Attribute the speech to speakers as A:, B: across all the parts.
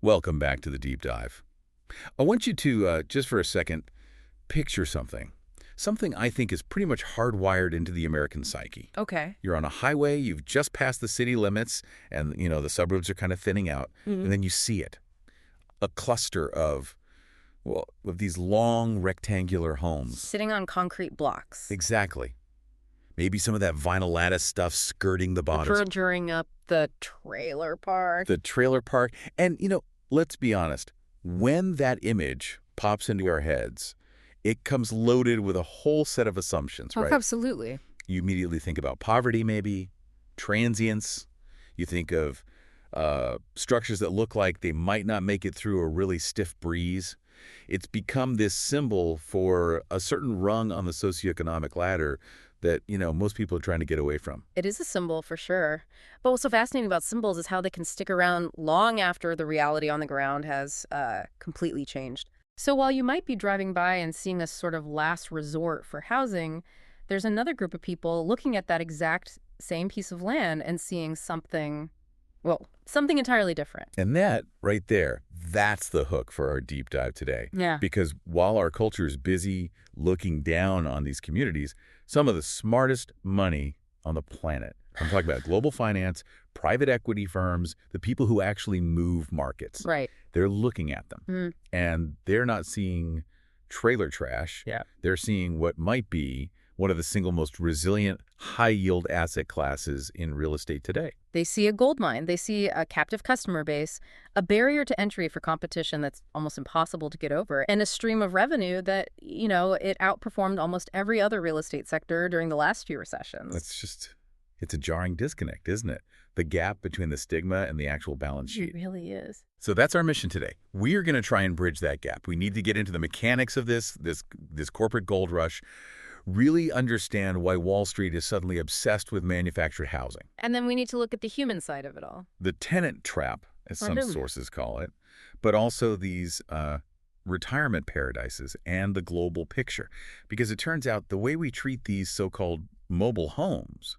A: Welcome back to the deep dive. I want you to, just for a second, picture something. Something I think is pretty much hardwired into the American psyche.
B: Okay.
A: You're on a highway, you've just passed the city limits, and, the suburbs are kind of thinning out, and then you see it. A cluster of, well, of these long rectangular homes.
B: Sitting on concrete blocks.
A: Exactly. Maybe some of that vinyl lattice stuff skirting the bottoms.
B: Conjuring up the trailer park.
A: The trailer park. And, let's be honest. When that image pops into our heads, it comes loaded with a whole set of assumptions, right?
B: Absolutely.
A: You immediately think about poverty, maybe, transience. You think of structures that look like they might not make it through a really stiff breeze. It's become this symbol for a certain rung on the socioeconomic ladder that, most people are trying to get away from.
B: It is a symbol for sure. But what's so fascinating about symbols is how they can stick around long after the reality on the ground has completely changed. So while you might be driving by and seeing a sort of last resort for housing, there's another group of people looking at that exact same piece of land and seeing something entirely different.
A: And that, right there, that's the hook for our deep dive today.
B: Yeah.
A: Because while our culture is busy looking down on these communities, some of the smartest money on the planet, I'm talking about global finance, private equity firms, the people who actually move markets.
B: Right.
A: They're looking at them. And they're not seeing trailer trash.
B: Yeah.
A: They're seeing what might be one of the single most resilient, high-yield asset classes in real estate today.
B: They see a gold mine. They see a captive customer base, a barrier to entry for competition that's almost impossible to get over, and a stream of revenue that, it outperformed almost every other real estate sector during the last few recessions.
A: It's a jarring disconnect, isn't it? The gap between the stigma and the actual balance sheet.
B: It really is.
A: So that's our mission today. We are going to try and bridge that gap. We need to get into the mechanics of this corporate gold rush, really understand why Wall Street is suddenly obsessed with manufactured housing.
B: And then we need to look at the human side of it all.
A: The tenant trap, as some sources call it, but also these retirement paradises and the global picture. Because it turns out the way we treat these so-called mobile homes,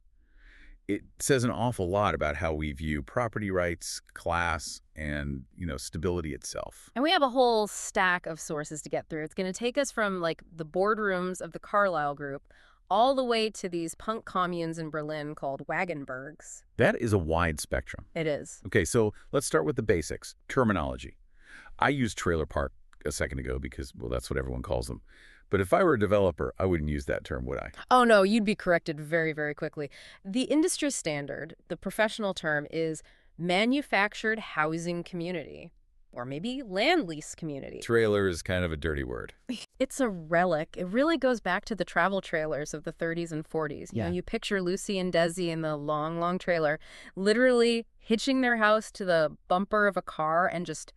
A: it says an awful lot about how we view property rights, class, and, stability itself.
B: And we have a whole stack of sources to get through. It's going to take us from, the boardrooms of the Carlyle group all the way to these punk communes in Berlin called Wagenburgs.
A: That is a wide spectrum.
B: It is.
A: Okay, so let's start with the basics. Terminology. I used trailer park a second ago because, well, that's what everyone calls them. But if I were a developer, I wouldn't use that term, would I?
B: Oh, no, you'd be corrected very, very quickly. The industry standard, the professional term, is manufactured housing community, or maybe land lease community.
A: Trailer is kind of a dirty word.
B: It's a relic. It really goes back to the travel trailers of the 30s and 40s. You picture Lucy and Desi in the long, long trailer, literally hitching their house to the bumper of a car and just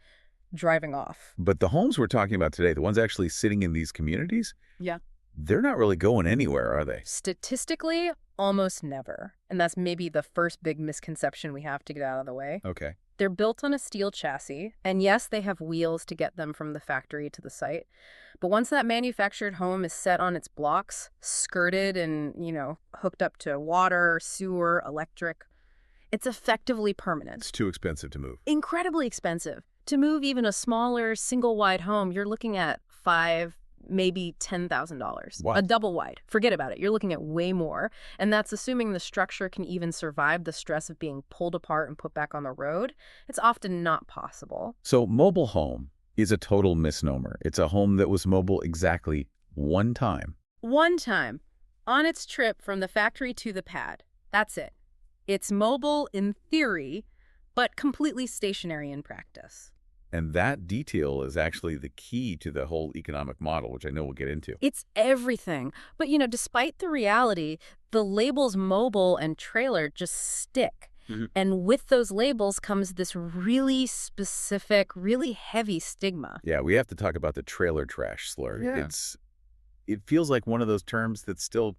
B: driving off.
A: But the homes we're talking about today, the ones actually sitting in these communities, they're not really going anywhere, are they?
B: Statistically, almost never. And that's maybe the first big misconception we have to get out of the way.
A: Okay.
B: They're built on a steel chassis, and yes, they have wheels to get them from the factory to the site. But once that manufactured home is set on its blocks, skirted and, hooked up to water, sewer, electric, it's effectively permanent.
A: It's too expensive to move.
B: Incredibly expensive. To move even a smaller, single-wide home, you're looking at $5,000, maybe $10,000.
A: Wow.
B: A double wide. Forget about it. You're looking at way more. And that's assuming the structure can even survive the stress of being pulled apart and put back on the road. It's often not possible.
A: So mobile home is a total misnomer. It's a home that was mobile exactly one time.
B: One time. On its trip from the factory to the pad. That's it. It's mobile in theory, but completely stationary in practice.
A: And that detail is actually the key to the whole economic model, which I know we'll get into.
B: It's everything. But, despite the reality, the labels mobile and trailer just stick. And with those labels comes this really specific, really heavy stigma.
A: Yeah, we have to talk about the trailer trash slur.
B: Yeah.
A: It feels like one of those terms that's still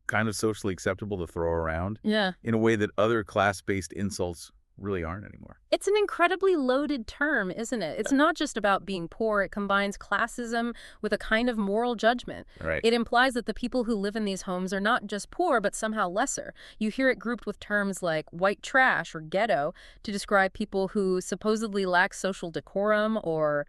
A: kind of socially acceptable to throw around.
B: Yeah.
A: In a way that other class-based insults really aren't anymore.
B: It's an incredibly loaded term, isn't it? It's not just about being poor. It combines classism with a kind of moral judgment.
A: Right.
B: It implies that the people who live in these homes are not just poor, but somehow lesser. You hear it grouped with terms like white trash or ghetto to describe people who supposedly lack social decorum or,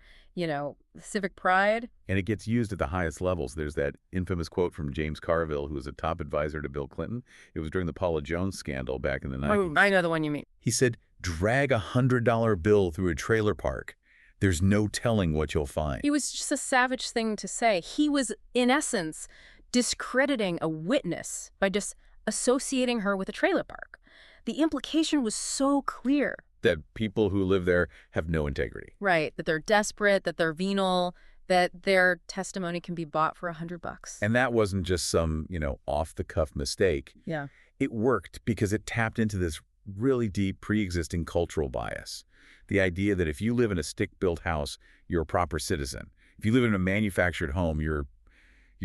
B: civic pride.
A: And it gets used at the highest levels. There's that infamous quote from James Carville, who was a top advisor to Bill Clinton. It was during the Paula Jones scandal back in the 90s.
B: Oh, I know the one you mean.
A: He said, "Drag $100 bill through a trailer park. There's no telling what you'll find."
B: It was just a savage thing to say. He was, in essence, discrediting a witness by just associating her with a trailer park. The implication was so clear.
A: That people who live there have no integrity.
B: Right, that they're desperate, that they're venal, that their testimony can be bought for $100.
A: And that wasn't just some, off-the-cuff mistake.
B: Yeah.
A: It worked because it tapped into this really deep pre-existing cultural bias. The idea that if you live in a stick-built house, you're a proper citizen. If you live in a manufactured home, you're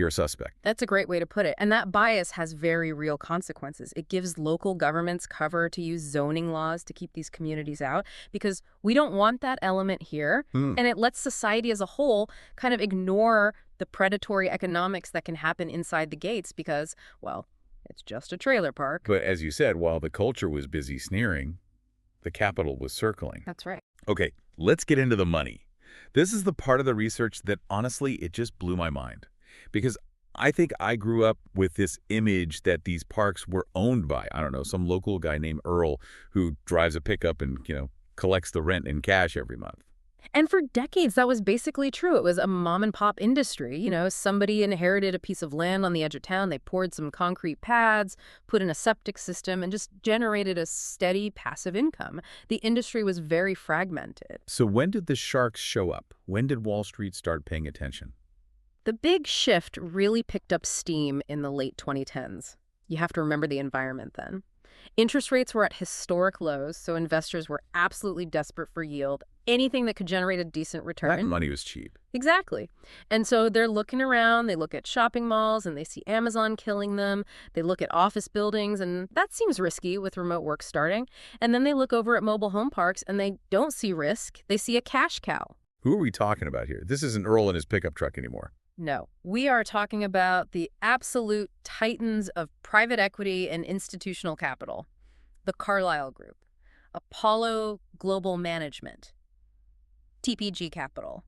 A: a suspect.
B: That's a great way to put it. And that bias has very real consequences. It gives local governments cover to use zoning laws to keep these communities out because we don't want that element here. And it lets society as a whole kind of ignore the predatory economics that can happen inside the gates because, well, it's just a trailer park.
A: But as you said, while the culture was busy sneering, the capital was circling.
B: That's right.
A: Okay, let's get into the money. This is the part of the research that, honestly, it just blew my mind. Because I think I grew up with this image that these parks were owned by, I don't know, some local guy named Earl who drives a pickup and, collects the rent in cash every month.
B: And for decades, that was basically true. It was a mom-and-pop industry. Somebody inherited a piece of land on the edge of town. They poured some concrete pads, put in a septic system, and just generated a steady passive income. The industry was very fragmented.
A: So when did the sharks show up? When did Wall Street start paying attention?
B: The big shift really picked up steam in the late 2010s. You have to remember the environment then. Interest rates were at historic lows, so investors were absolutely desperate for yield, anything that could generate a decent return.
A: That money was cheap.
B: Exactly. And so they're looking around, they look at shopping malls, and they see Amazon killing them. They look at office buildings, and that seems risky with remote work starting. And then they look over at mobile home parks, and they don't see risk. They see a cash cow.
A: Who are we talking about here? This isn't Earl and his pickup truck anymore.
B: No, we are talking about the absolute titans of private equity and institutional capital. The Carlyle Group, Apollo Global Management, TPG Capital,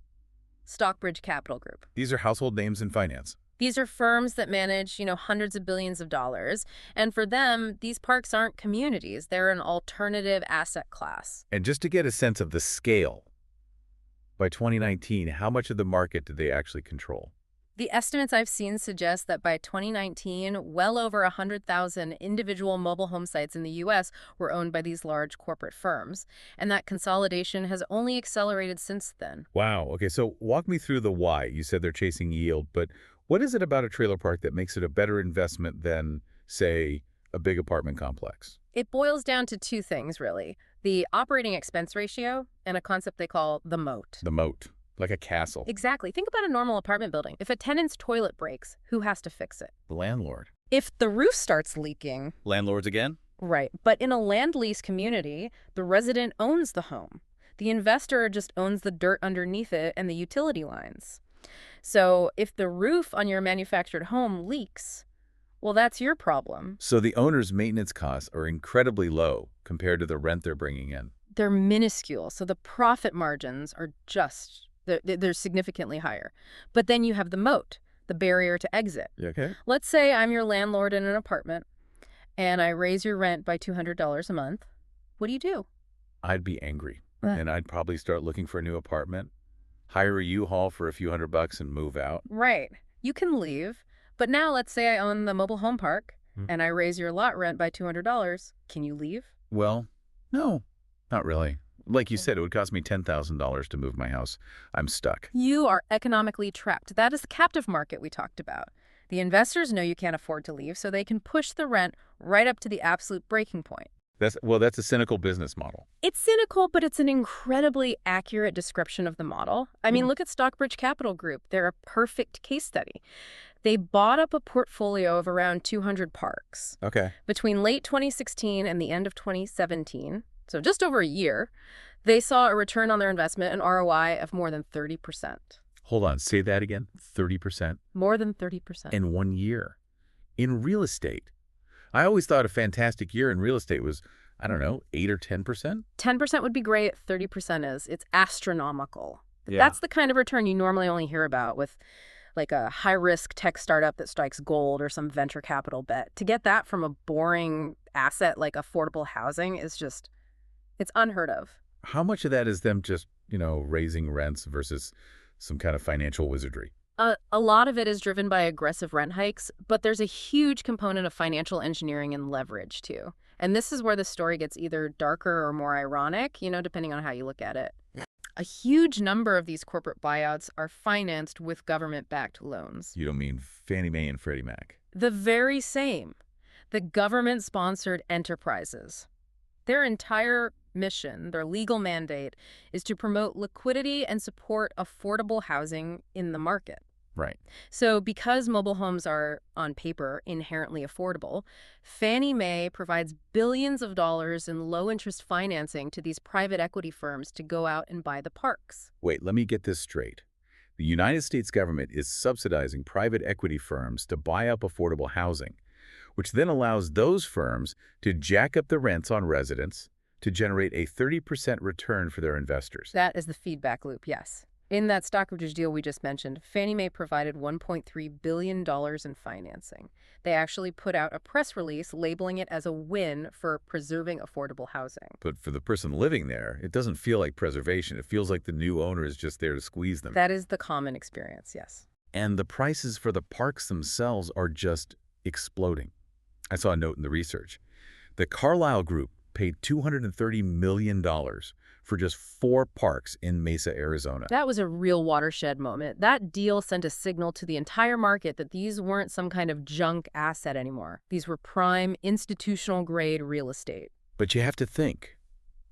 B: Stockbridge Capital Group.
A: These are household names in finance.
B: These are firms that manage, hundreds of billions of dollars. And for them, these parks aren't communities. They're an alternative asset class.
A: And just to get a sense of the scale, by 2019, how much of the market did they actually control?
B: The estimates I've seen suggest that by 2019, well over 100,000 individual mobile home sites in the U.S. were owned by these large corporate firms. And that consolidation has only accelerated since then.
A: Wow. Okay, so walk me through the why. You said they're chasing yield, but what is it about a trailer park that makes it a better investment than, say, a big apartment complex?
B: It boils down to two things, really. The operating expense ratio and a concept they call the moat.
A: The moat. Like a castle.
B: Exactly. Think about a normal apartment building. If a tenant's toilet breaks, who has to fix it?
A: The landlord.
B: If the roof starts leaking...
A: Landlords again?
B: Right. But in a land lease community, the resident owns the home. The investor just owns the dirt underneath it and the utility lines. So if the roof on your manufactured home leaks, well, that's your problem.
A: So the owner's maintenance costs are incredibly low compared to the rent they're bringing in.
B: They're minuscule, so the profit margins are just... They're significantly higher. But then you have the moat, the barrier to exit.
A: Okay.
B: Let's say I'm your landlord in an apartment, and I raise your rent by $200 a month. What do?
A: I'd be angry, and I'd probably start looking for a new apartment, hire a U-Haul for a few $100 and move out.
B: Right. You can leave. But now let's say I own the mobile home park, and I raise your lot rent by $200. Can you leave?
A: Well, no, not really. Like you said, it would cost me $10,000 to move my house. I'm stuck.
B: You are economically trapped. That is the captive market we talked about. The investors know you can't afford to leave, so they can push the rent right up to the absolute breaking point.
A: That's a cynical business model.
B: It's cynical, but it's an incredibly accurate description of the model. I mean, look at Stockbridge Capital Group. They're a perfect case study. They bought up a portfolio of around 200 parks.
A: Okay.
B: Between late 2016 and the end of 2017, so just over a year, they saw a return on their investment, an ROI of more than 30%.
A: Hold on, say that again. 30%?
B: More than 30%.
A: In 1 year. In real estate. I always thought a fantastic year in real estate was, I don't know, 8 or 10%?
B: 10% would be great, 30% is. It's astronomical.
A: Yeah.
B: That's the kind of return you normally only hear about with like a high-risk tech startup that strikes gold or some venture capital bet. To get that from a boring asset like affordable housing is just, it's unheard of.
A: How much of that is them just, raising rents versus some kind of financial wizardry?
B: A lot of it is driven by aggressive rent hikes, but there's a huge component of financial engineering and leverage, too. And this is where the story gets either darker or more ironic, depending on how you look at it. A huge number of these corporate buyouts are financed with government-backed loans.
A: You don't mean Fannie Mae and Freddie Mac?
B: The very same. The government-sponsored enterprises. Their entire mission, their legal mandate, is to promote liquidity and support affordable housing in the market.
A: Right.
B: So because mobile homes are, on paper, inherently affordable, Fannie Mae provides billions of dollars in low-interest financing to these private equity firms to go out and buy the parks.
A: Wait, let me get this straight. The United States government is subsidizing private equity firms to buy up affordable housing, which then allows those firms to jack up the rents on residents to generate a 30% return for their investors.
B: That is the feedback loop, yes. In that Stockbridge deal we just mentioned, Fannie Mae provided $1.3 billion in financing. They actually put out a press release labeling it as a win for preserving affordable housing.
A: But for the person living there, it doesn't feel like preservation. It feels like the new owner is just there to squeeze them.
B: That is the common experience, yes.
A: And the prices for the parks themselves are just exploding. I saw a note in the research. The Carlyle Group paid $230 million for just 4 parks in Mesa, Arizona.
B: That was a real watershed moment. That deal sent a signal to the entire market that these weren't some kind of junk asset anymore. These were prime, institutional-grade real estate.
A: But you have to think,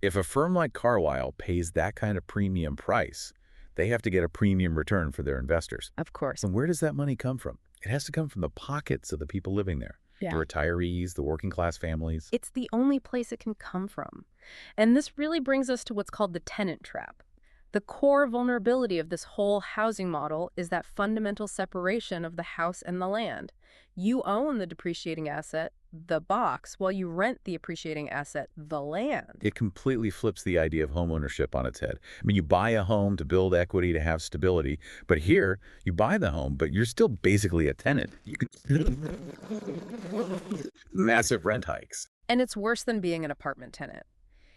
A: if a firm like Carlyle pays that kind of premium price, they have to get a premium return for their investors.
B: Of course.
A: And where does that money come from? It has to come from the pockets of the people living there.
B: Yeah.
A: The retirees, the working-class families.
B: It's the only place it can come from. And this really brings us to what's called the tenant trap. The core vulnerability of this whole housing model is that fundamental separation of the house and the land. You own the depreciating asset, the box, while you rent the appreciating asset, the land.
A: It completely flips the idea of home ownership on its head. I mean, you buy a home to build equity, to have stability, but here, you buy the home, but you're still basically a tenant. You could massive rent hikes.
B: And it's worse than being an apartment tenant.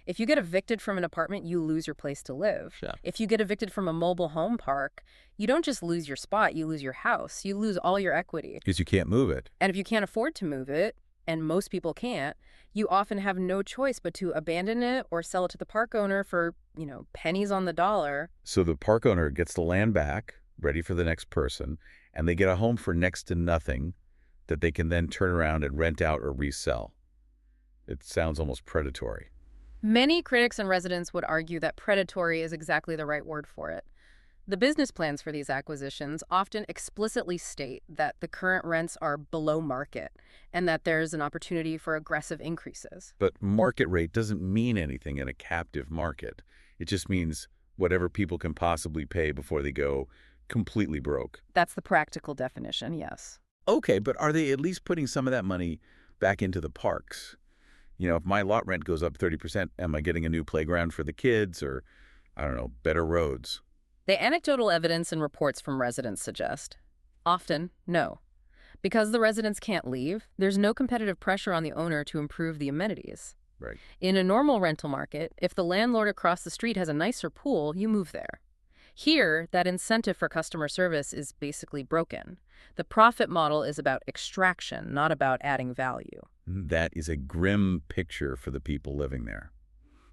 B: If you get evicted from an apartment, you lose your place to live.
A: Yeah.
B: If you get evicted from a mobile home park, you don't just lose your spot, you lose your house. You lose all your equity.
A: Because you can't move it.
B: And if you can't afford to move it, and most people can't, you often have no choice but to abandon it or sell it to the park owner for, pennies on the dollar.
A: So the park owner gets the land back, ready for the next person, and they get a home for next to nothing that they can then turn around and rent out or resell. It sounds almost predatory.
B: Many critics and residents would argue that predatory is exactly the right word for it. The business plans for these acquisitions often explicitly state that the current rents are below market and that there's an opportunity for aggressive increases.
A: But market rate doesn't mean anything in a captive market. It just means whatever people can possibly pay before they go completely broke.
B: That's the practical definition, yes.
A: Okay, but are they at least putting some of that money back into the parks? If my lot rent goes up 30%, am I getting a new playground for the kids or, I don't know, better roads?
B: The anecdotal evidence and reports from residents suggest, often, no. Because the residents can't leave, there's no competitive pressure on the owner to improve the amenities.
A: Right.
B: In a normal rental market, if the landlord across the street has a nicer pool, you move there. Here, that incentive for customer service is basically broken. The profit model is about extraction, not about adding value.
A: That is a grim picture for the people living there.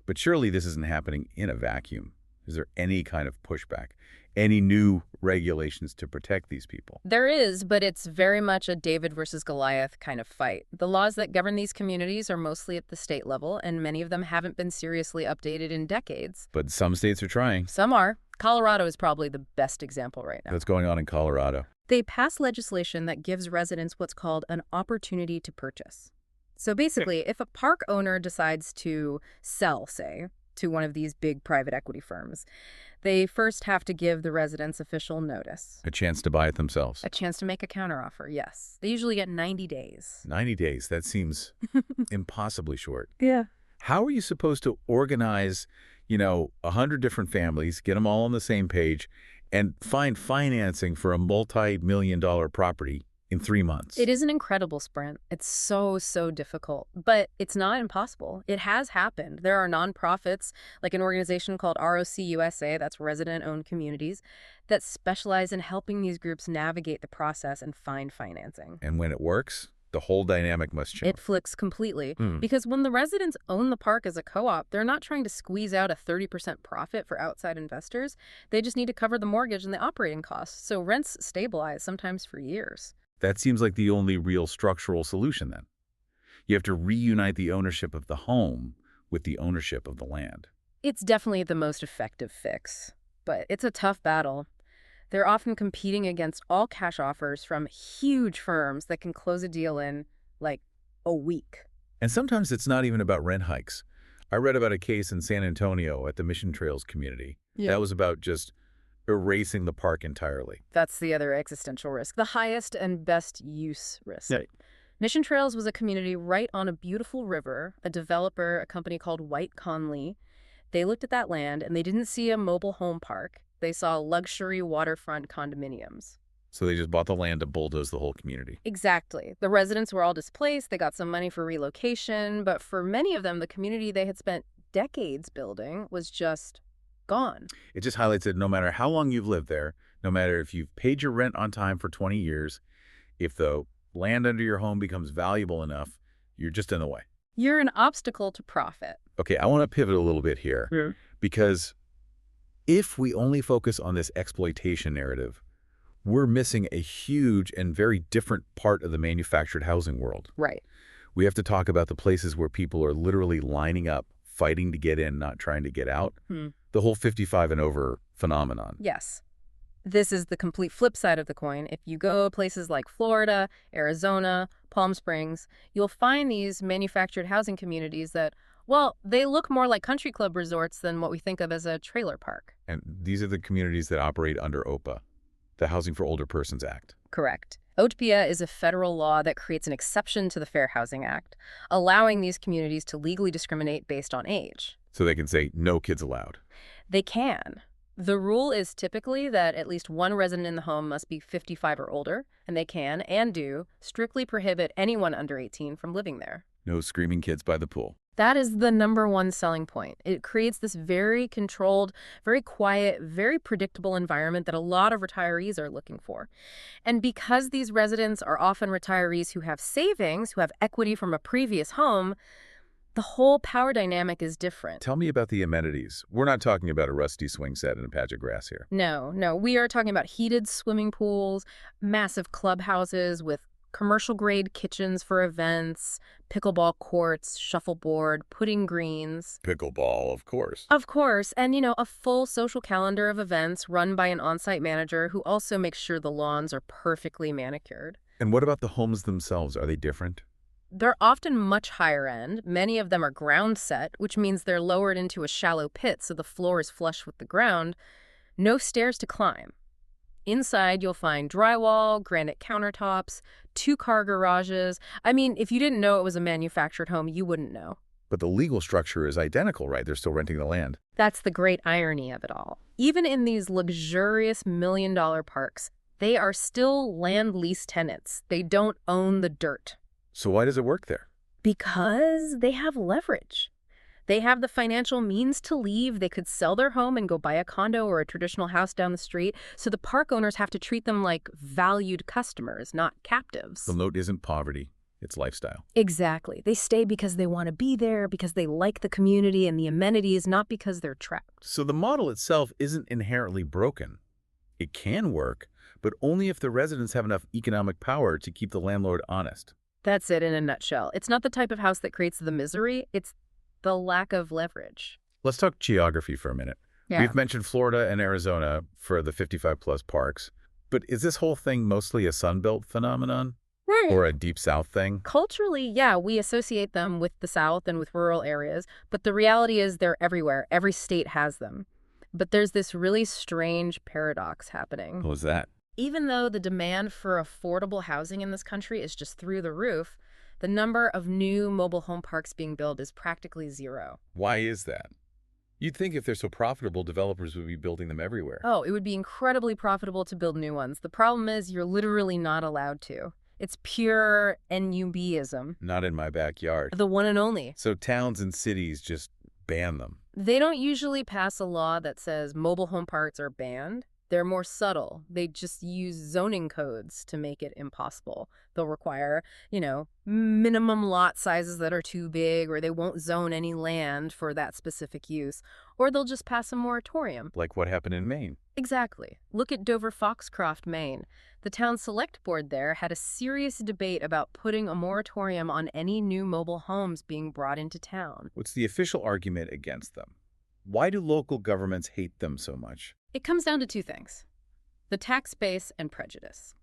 A: But surely this isn't happening in a vacuum. Is there any kind of pushback? Any new regulations to protect these people?
B: There is, but it's very much a David versus Goliath kind of fight. The laws that govern these communities are mostly at the state level, and many of them haven't been seriously updated in decades.
A: But some states are trying.
B: Some are. Colorado is probably the best example right now.
A: What's going on in Colorado?
B: They passed legislation that gives residents what's called an opportunity to purchase. So basically, if a park owner decides to sell, say, to one of these big private equity firms, they first have to give the residents official notice.
A: A chance to buy it themselves.
B: A chance to make a counteroffer, yes. They usually get 90 days.
A: 90 days, that seems impossibly short.
B: Yeah.
A: How are you supposed to organize, 100 different families, get them all on the same page, and find financing for a multi-million-dollar property in 3 months?
B: It is an incredible sprint. It's so, so difficult, but it's not impossible. It has happened. There are nonprofits, like an organization called ROC USA, that's Resident-Owned Communities, that specialize in helping these groups navigate the process and find financing.
A: And when it works, the whole dynamic must change.
B: It flicks completely, because when the residents own the park as a co-op, they're not trying to squeeze out a 30% profit for outside investors. They just need to cover the mortgage and the operating costs, so rents stabilize, sometimes for years.
A: That seems like the only real structural solution then. You have to reunite the ownership of the home with the ownership of the land.
B: It's definitely the most effective fix, but it's a tough battle. They're often competing against all cash offers from huge firms that can close a deal in, like, a week.
A: And sometimes it's not even about rent hikes. I read about a case in San Antonio at the Mission Trails community.
B: Yeah.
A: That was about just erasing the park entirely.
B: That's the other existential risk, the highest and best use risk.
A: Yeah.
B: Mission Trails was a community right on a beautiful river. A developer, a company called White Conley, they looked at that land and they didn't see a mobile home park. They saw luxury waterfront condominiums.
A: So they just bought the land to bulldoze the whole community.
B: Exactly. The residents were all displaced. They got some money for relocation. But for many of them, the community they had spent decades building was just gone.
A: It just highlights that no matter how long you've lived there, no matter if you've paid your rent on time for 20 years, if the land under your home becomes valuable enough, you're just in the way.
B: You're an obstacle to profit.
A: Okay, I want to pivot a little bit here because if we only focus on this exploitation narrative, we're missing a huge and very different part of the manufactured housing world.
B: Right.
A: We have to talk about the places where people are literally lining up, fighting to get in, not trying to get out. The whole 55 and over phenomenon.
B: Yes. This is the complete flip side of the coin. If you go places like Florida, Arizona, Palm Springs, you'll find these manufactured housing communities that, well, they look more like country club resorts than what we think of as a trailer park.
A: And these are the communities that operate under OPA, the Housing for Older Persons Act.
B: Correct. OTPA is a federal law that creates an exception to the Fair Housing Act, allowing these communities to legally discriminate based on age.
A: So they can say, no kids allowed.
B: They can. The rule is typically that at least one resident in the home must be 55 or older, and they can, and do, strictly prohibit anyone under 18 from living there.
A: No screaming kids by the pool.
B: That is the #1 selling point. It creates this very controlled, very quiet, very predictable environment that a lot of retirees are looking for. And because these residents are often retirees who have savings, who have equity from a previous home, the whole power dynamic is different.
A: Tell me about the amenities. We're not talking about a rusty swing set and a patch of grass here.
B: No. We are talking about heated swimming pools, massive clubhouses with commercial-grade kitchens for events, pickleball courts, shuffleboard, putting greens.
A: Pickleball, of course.
B: Of course, and, a full social calendar of events run by an on-site manager who also makes sure the lawns are perfectly manicured.
A: And what about the homes themselves? Are they different?
B: They're often much higher end. Many of them are ground set, which means they're lowered into a shallow pit so the floor is flush with the ground. No stairs to climb. Inside, you'll find drywall, granite countertops, 2-car garages. I mean, if you didn't know it was a manufactured home, you wouldn't know.
A: But the legal structure is identical, right? They're still renting the land.
B: That's the great irony of it all. Even in these luxurious million-dollar parks, they are still land lease tenants. They don't own the dirt.
A: So why does it work there?
B: Because they have leverage. They have the financial means to leave. They could sell their home and go buy a condo or a traditional house down the street. So the park owners have to treat them like valued customers, not captives.
A: The note isn't poverty. It's lifestyle.
B: Exactly. They stay because they want to be there, because they like the community and the amenities, not because they're trapped.
A: So the model itself isn't inherently broken. It can work, but only if the residents have enough economic power to keep the landlord honest.
B: That's it in a nutshell. It's not the type of house that creates the misery. It's the lack of leverage.
A: Let's talk geography for a minute.
B: Yeah.
A: We've mentioned Florida and Arizona for the 55-plus parks, but is this whole thing mostly a Sunbelt phenomenon?
B: Right.
A: Or a Deep South thing?
B: Culturally, yeah, we associate them with the South and with rural areas, but the reality is they're everywhere. Every state has them. But there's this really strange paradox happening.
A: What was that?
B: Even though the demand for affordable housing in this country is just through the roof, the number of new mobile home parks being built is practically zero.
A: Why is that? You'd think if they're so profitable, developers would be building them everywhere.
B: Oh, it would be incredibly profitable to build new ones. The problem is you're literally not allowed to. It's pure NUBism,
A: Not in my backyard.
B: the one and only.
A: So towns and cities just ban them.
B: They don't usually pass a law that says mobile home parks are banned. They're more subtle. They just use zoning codes to make it impossible. They'll require, minimum lot sizes that are too big, or they won't zone any land for that specific use, or they'll just pass a moratorium.
A: Like what happened in Maine.
B: Exactly. Look at Dover-Foxcroft, Maine. The town select board there had a serious debate about putting a moratorium on any new mobile homes being brought into town.
A: What's the official argument against them? Why do local governments hate them so much?
B: It comes down to two things: the tax base and prejudice.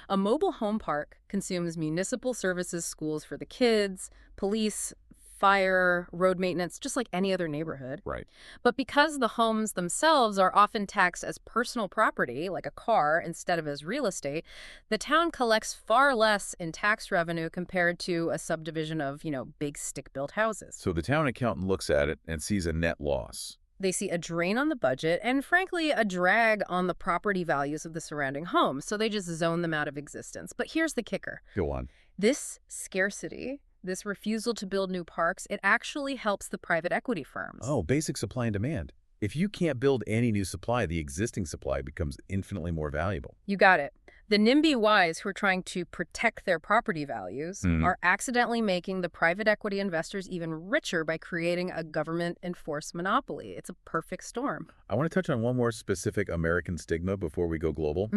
B: A mobile home park consumes municipal services, schools for the kids, police, fire, road maintenance, just like any other neighborhood.
A: Right.
B: But because the homes themselves are often taxed as personal property, like a car, instead of as real estate, the town collects far less in tax revenue compared to a subdivision of, big stick-built houses.
A: So the town accountant looks at it and sees a net loss.
B: They see a drain on the budget and, frankly, a drag on the property values of the surrounding homes, so they just zone them out of existence. But here's the kicker.
A: Go on.
B: This scarcity, this refusal to build new parks, it actually helps the private equity firms.
A: Oh, basic supply and demand. If you can't build any new supply, the existing supply becomes infinitely more valuable.
B: You got it. The NIMBY wise who are trying to protect their property values are accidentally making the private equity investors even richer by creating a government-enforced monopoly. It's a perfect storm.
A: I want to touch on one more specific American stigma before we go global.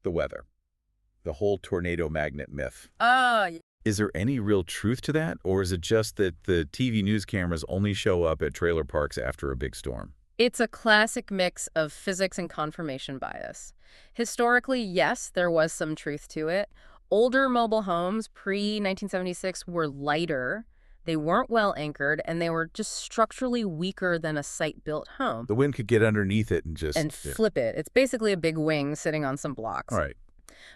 A: The weather. The whole tornado magnet myth. Is there any real truth to that, or is it just that the TV news cameras only show up at trailer parks after a big storm?
B: It's a classic mix of physics and confirmation bias. Historically, yes, there was some truth to it. Older mobile homes pre-1976 were lighter, they weren't well anchored, and they were just structurally weaker than a site-built home.
A: The wind could get underneath it and just...
B: flip it. It's basically a big wing sitting on some blocks.
A: All right.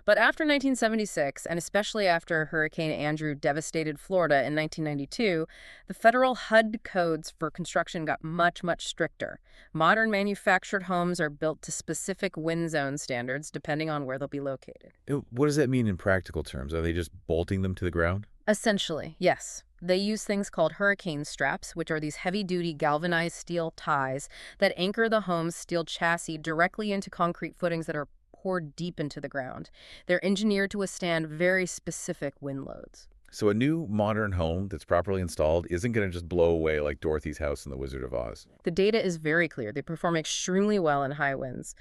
B: But after 1976, and especially after Hurricane Andrew devastated Florida in 1992, the federal HUD codes for construction got much, much stricter. Modern manufactured homes are built to specific wind zone standards depending on where they'll be located.
A: What does that mean in practical terms? Are they just bolting them to the ground?
B: Essentially, yes. They use things called hurricane straps, which are these heavy-duty galvanized steel ties that anchor the home's steel chassis directly into concrete footings that are poured deep into the ground. They're engineered to withstand very specific wind loads.
A: So a new modern home that's properly installed isn't going to just blow away like Dorothy's house in The Wizard of Oz.
B: The data is very clear. They perform extremely well in high winds.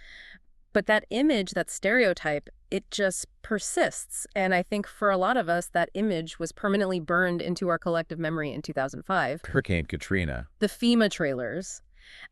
B: But that image, that stereotype, it just persists. And I think for a lot of us, that image was permanently burned into our collective memory in 2005.
A: Hurricane Katrina.
B: The FEMA trailers.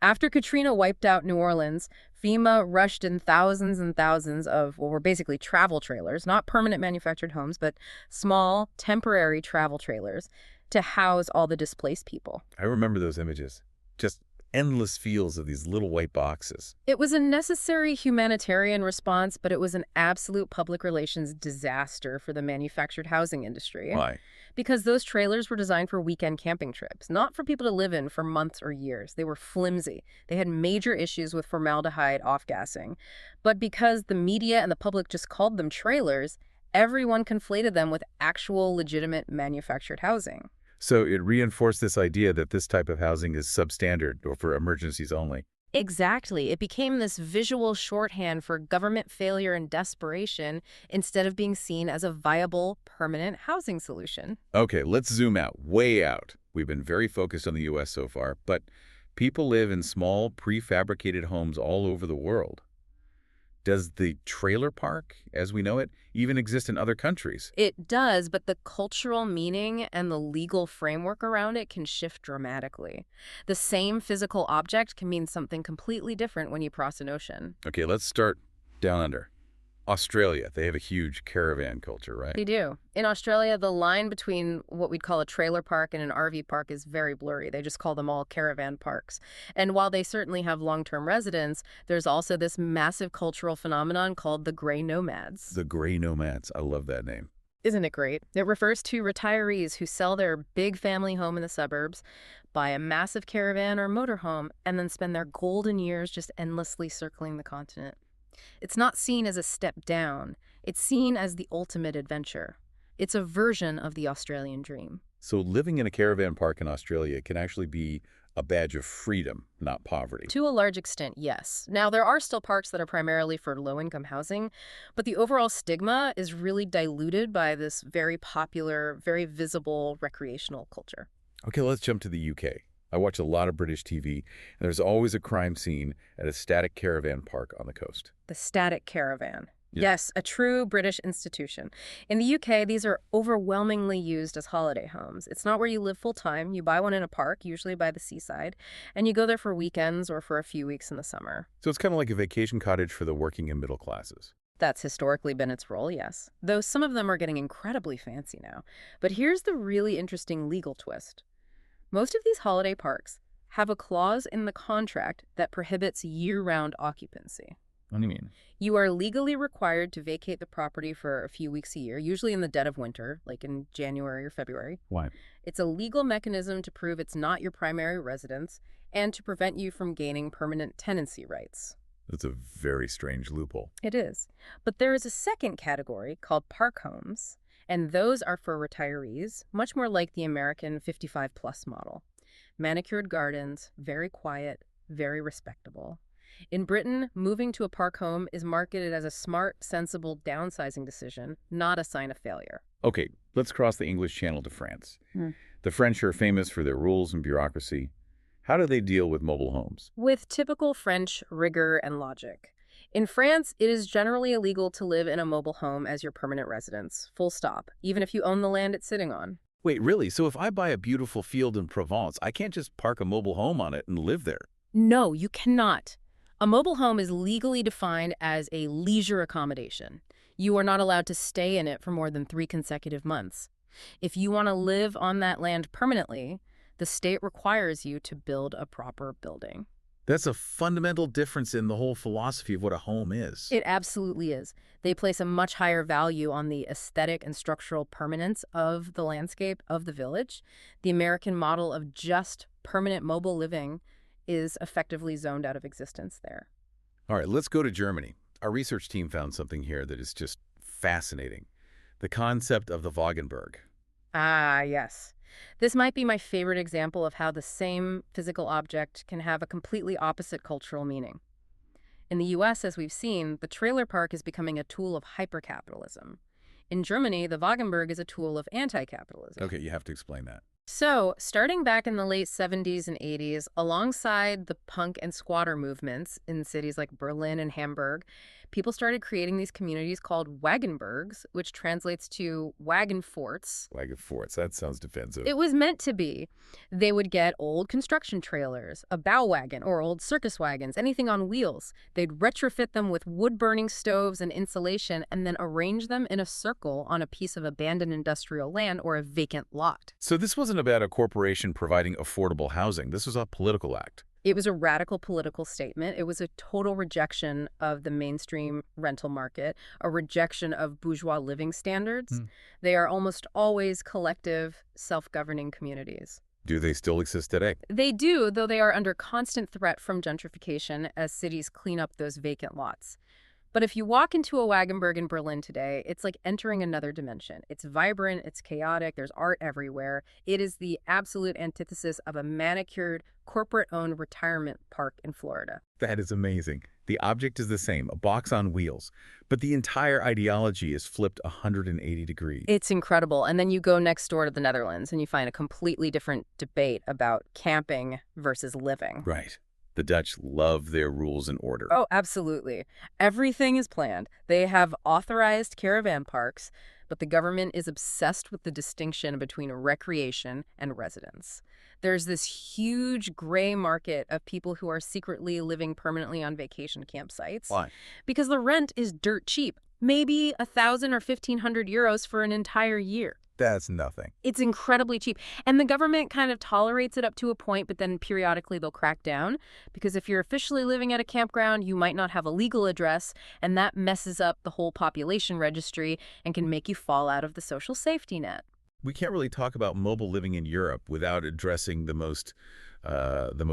B: After Katrina wiped out New Orleans, FEMA rushed in thousands and thousands of what were basically travel trailers, not permanent manufactured homes, but small, temporary travel trailers to house all the displaced people.
A: I remember those images. Just endless fields of these little white boxes.
B: It was a necessary humanitarian response, but it was an absolute public relations disaster for the manufactured housing industry.
A: Why?
B: Because those trailers were designed for weekend camping trips, not for people to live in for months or years. They were flimsy. They had major issues with formaldehyde off-gassing. But because the media and the public just called them trailers, everyone conflated them with actual legitimate manufactured housing.
A: So it reinforced this idea that this type of housing is substandard or for emergencies only.
B: Exactly. It became this visual shorthand for government failure and desperation instead of being seen as a viable, permanent housing solution.
A: Okay, let's zoom out, way out. We've been very focused on the U.S. so far, but people live in small, prefabricated homes all over the world. Does the trailer park, as we know it, even exist in other countries?
B: It does, but the cultural meaning and the legal framework around it can shift dramatically. The same physical object can mean something completely different when you cross an ocean.
A: Okay, let's start down under. Australia, they have a huge caravan culture, right?
B: They do. In Australia, the line between what we'd call a trailer park and an RV park is very blurry. They just call them all caravan parks. And while they certainly have long-term residents, there's also this massive cultural phenomenon called the gray nomads.
A: The gray nomads. I love that name.
B: Isn't it great? It refers to retirees who sell their big family home in the suburbs, buy a massive caravan or motorhome, and then spend their golden years just endlessly circling the continent. It's not seen as a step down. It's seen as the ultimate adventure. It's a version of the Australian dream.
A: So living in a caravan park in Australia can actually be a badge of freedom, not poverty.
B: To a large extent, yes. Now, there are still parks that are primarily for low-income housing, but the overall stigma is really diluted by this very popular, very visible recreational culture.
A: Okay, let's jump to the UK. I watch a lot of British TV, and there's always a crime scene at a static caravan park on the coast.
B: The static caravan.
A: Yeah.
B: Yes, a true British institution. In the UK, these are overwhelmingly used as holiday homes. It's not where you live full-time. You buy one in a park, usually by the seaside, and you go there for weekends or for a few weeks in the summer.
A: So it's kind of like a vacation cottage for the working and middle classes.
B: That's historically been its role, yes. Though some of them are getting incredibly fancy now. But here's the really interesting legal twist. Most of these holiday parks have a clause in the contract that prohibits year-round occupancy.
A: What do you mean?
B: You are legally required to vacate the property for a few weeks a year, usually in the dead of winter, like in January or February.
A: Why?
B: It's a legal mechanism to prove it's not your primary residence and to prevent you from gaining permanent tenancy rights.
A: That's a very strange loophole.
B: It is. But there is a second category called park homes, and those are for retirees, much more like the American 55-plus model. Manicured gardens, very quiet, very respectable. In Britain, moving to a park home is marketed as a smart, sensible downsizing decision, not a sign of failure.
A: Okay, let's cross the English Channel to France.
B: Hmm.
A: The French are famous for their rules and bureaucracy. How do they deal with mobile homes?
B: With typical French rigor and logic. In France, it is generally illegal to live in a mobile home as your permanent residence, full stop, even if you own the land it's sitting on.
A: Wait, really? So if I buy a beautiful field in Provence, I can't just park a mobile home on it and live there?
B: No, you cannot. A mobile home is legally defined as a leisure accommodation. You are not allowed to stay in it for more than 3 consecutive months. If you want to live on that land permanently, the state requires you to build a proper building.
A: That's a fundamental difference in the whole philosophy of what a home is.
B: It absolutely is. They place a much higher value on the aesthetic and structural permanence of the landscape of the village. The American model of just permanent mobile living is effectively zoned out of existence there.
A: All right, let's go to Germany. Our research team found something here that is just fascinating. The concept of the Wagenburg.
B: Ah, yes. This might be my favorite example of how the same physical object can have a completely opposite cultural meaning. In the US, as we've seen, the trailer park is becoming a tool of hypercapitalism. In Germany, the Wagenburg is a tool of anti-capitalism.
A: Okay, you have to explain that.
B: So, starting back in the late 70s and 80s, alongside the punk and squatter movements in cities like Berlin and Hamburg, people started creating these communities called Wagenburgs, which translates to wagon forts.
A: Wagon forts, that sounds defensive.
B: It was meant to be. They would get old construction trailers, a bow wagon, or old circus wagons, anything on wheels. They'd retrofit them with wood-burning stoves and insulation, and then arrange them in a circle on a piece of abandoned industrial land or a vacant lot.
A: So this wasn't about a corporation providing affordable housing. This was a political act.
B: It was a radical political statement. It was a total rejection of the mainstream rental market, a rejection of bourgeois living standards. They are almost always collective, self-governing communities.
A: Do they still exist today?
B: They do, though they are under constant threat from gentrification as cities clean up those vacant lots. But if you walk into a Wagenburg in Berlin today, it's like entering another dimension. It's vibrant, it's chaotic, there's art everywhere. It is the absolute antithesis of a manicured, corporate-owned retirement park in Florida.
A: That is amazing. The object is the same, a box on wheels, but the entire ideology is flipped 180 degrees.
B: It's incredible. And then you go next door to the Netherlands and you find a completely different debate about camping versus living.
A: Right. The Dutch love their rules and order.
B: Oh, absolutely. Everything is planned. They have authorized caravan parks, but the government is obsessed with the distinction between recreation and residence. There's this huge gray market of people who are secretly living permanently on vacation campsites
A: Why?
B: because the rent is dirt cheap, maybe 1,000 or 1,500 euros for an entire year.
A: That's nothing.
B: It's incredibly cheap. And the government kind of tolerates it up to a point, but then periodically they'll crack down. Because if you're officially living at a campground, you might not have a legal address, and that messes up the whole population registry and can make you fall out of the social safety net.
A: We can't really talk about mobile living in Europe without addressing the most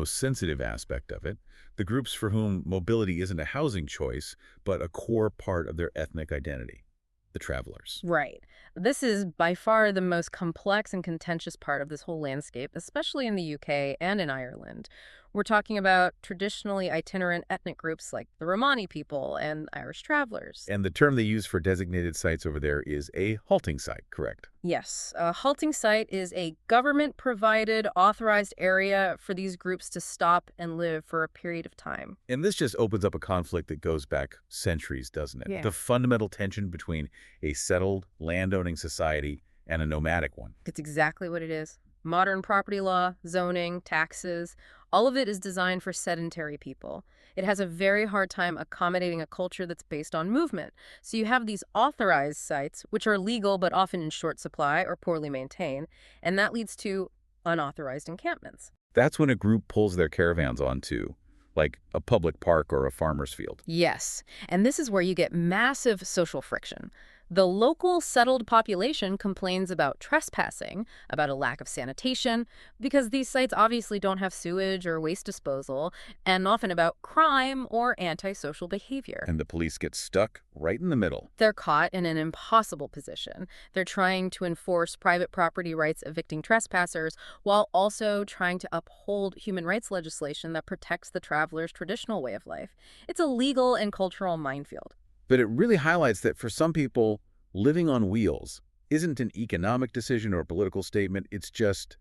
A: sensitive aspect of it, the groups for whom mobility isn't a housing choice, but a core part of their ethnic identity, the travelers.
B: Right. This is by far the most complex and contentious part of this whole landscape, especially in the UK and in Ireland. We're talking about traditionally itinerant ethnic groups like the Romani people and Irish travelers.
A: And the term they use for designated sites over there is a halting site, correct?
B: Yes, a halting site is a government-provided, authorized area for these groups to stop and live for a period of time.
A: And this just opens up a conflict that goes back centuries, doesn't it?
B: Yeah.
A: The fundamental tension between a settled, land-owning society and a nomadic one.
B: It's exactly what it is. Modern property law, zoning, taxes, all of it is designed for sedentary people. It has a very hard time accommodating a culture that's based on movement. So you have these authorized sites, which are legal but often in short supply or poorly maintained, and that leads to unauthorized encampments.
A: That's when a group pulls their caravans onto, like a public park or a farmer's field.
B: Yes, and this is where you get massive social friction. The local settled population complains about trespassing, about a lack of sanitation, because these sites obviously don't have sewage or waste disposal, and often about crime or antisocial behavior.
A: And the police get stuck right in the middle.
B: They're caught in an impossible position. They're trying to enforce private property rights evicting trespassers while also trying to uphold human rights legislation that protects the traveler's traditional way of life. It's a legal and cultural minefield.
A: But it really highlights that for some people, living on wheels isn't an economic decision or a political statement. It's just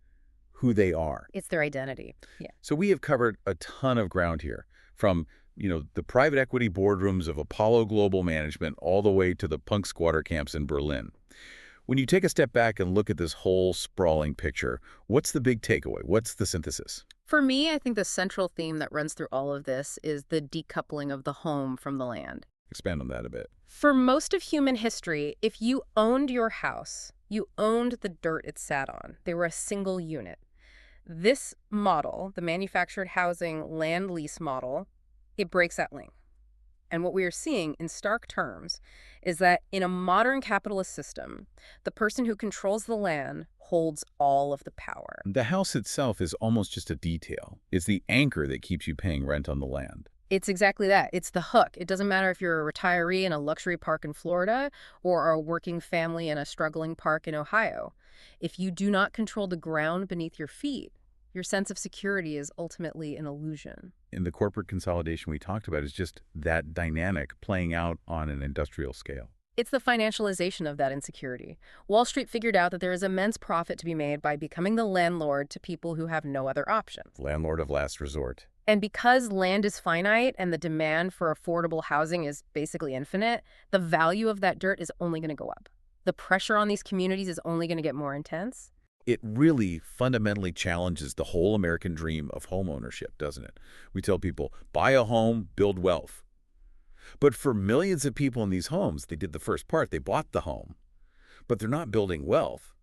A: who they are.
B: It's their identity. Yeah.
A: So we have covered a ton of ground here, from the private equity boardrooms of Apollo Global Management all the way to the punk squatter camps in Berlin. When you take a step back and look at this whole sprawling picture, what's the big takeaway? What's the synthesis?
B: For me, I think the central theme that runs through all of this is the decoupling of the home from the land.
A: Expand on that a bit.
B: For most of human history, if you owned your house, you owned the dirt it sat on. They were a single unit. This model, the manufactured housing land lease model, it breaks that link. And what we are seeing in stark terms is that in a modern capitalist system, the person who controls the land holds all of the power.
A: The house itself is almost just a detail. It's the anchor that keeps you paying rent on the land.
B: It's exactly that. It's the hook. It doesn't matter if you're a retiree in a luxury park in Florida or a working family in a struggling park in Ohio. If you do not control the ground beneath your feet, your sense of security is ultimately an illusion.
A: And the corporate consolidation we talked about is just that dynamic playing out on an industrial scale.
B: It's the financialization of that insecurity. Wall Street figured out that there is immense profit to be made by becoming the landlord to people who have no other options.
A: Landlord of last resort.
B: And because land is finite and the demand for affordable housing is basically infinite, the value of that dirt is only going to go up. The pressure on these communities is only going to get more intense.
A: It really fundamentally challenges the whole American dream of home ownership, doesn't it? We tell people, buy a home, build wealth. But for millions of people in these homes, they did the first part, they bought the home. But they're not building wealth.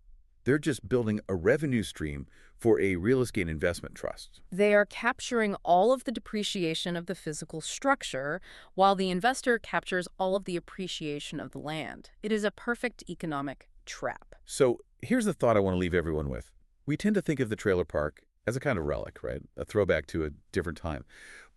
A: They're just building a revenue stream for a real estate investment trust.
B: They are capturing all of the depreciation of the physical structure, while the investor captures all of the appreciation of the land. It is a perfect economic trap.
A: So here's the thought I want to leave everyone with. We tend to think of the trailer park as a kind of relic, right? A throwback to a different time.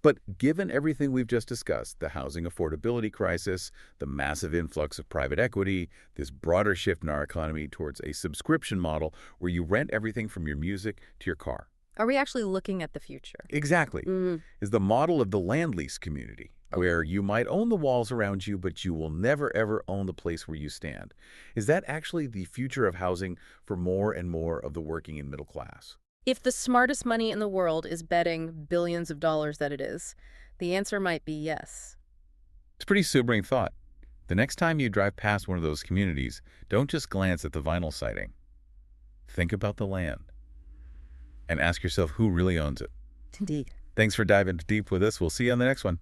A: But given everything we've just discussed, the housing affordability crisis, the massive influx of private equity, this broader shift in our economy towards a subscription model where you rent everything from your music to your car.
B: Are we actually looking at the future?
A: Exactly. Is the model of the land lease community, where you might own the walls around you, but you will never, ever own the place where you stand. Is that actually the future of housing for more and more of the working and middle class?
B: If the smartest money in the world is betting billions of dollars that it is, the answer might be yes.
A: It's a pretty sobering thought. The next time you drive past one of those communities, don't just glance at the vinyl siding. Think about the land and ask yourself who really owns it.
B: Indeed.
A: Thanks for diving deep with us. We'll see you on the next one.